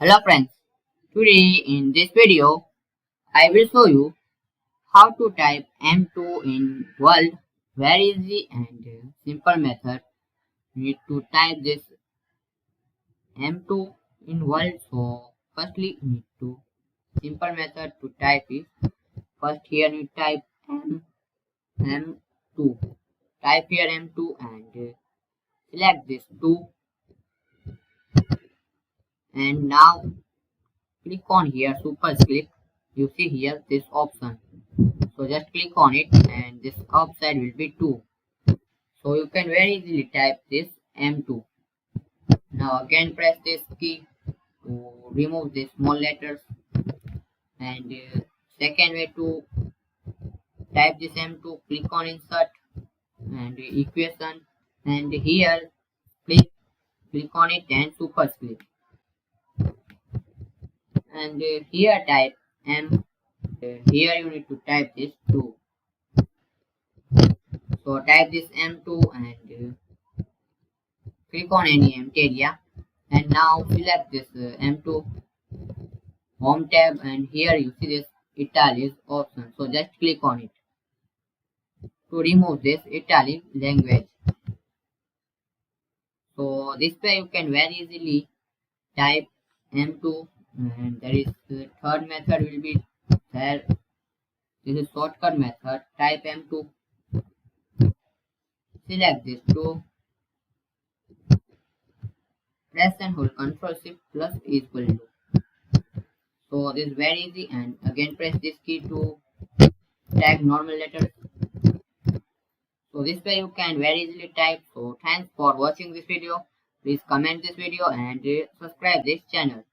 Hello friends, today in this video I will show you how to type M2 in Word. Very easy and simple method. You need to type this M2 in Word. So firstly you need to simple method to type it. First here you type M2. Type here M2 and select this 2 and now click on here superscript. You see here this option. So just click on it and this outside will be 2. So you can very easily type this M2. Now again press this key to remove the small letters. And second way to type this M2, click on insert and equation. And here click on it and superscript. And here type M. Here you need to type this 2. So type this M2 and click on any empty area and now select this M2 home tab and here you see this Italic option. So just click on it to remove this Italic language. So this way you can very easily type M2 and there is the third method will be there. This is shortcut method. Type M2, select this 2. Press and hold Ctrl Shift plus equal to. So this is very easy and again press this key to type normal letters. So this way you can very easily type. So thanks for watching this video. Please comment this video and subscribe this channel.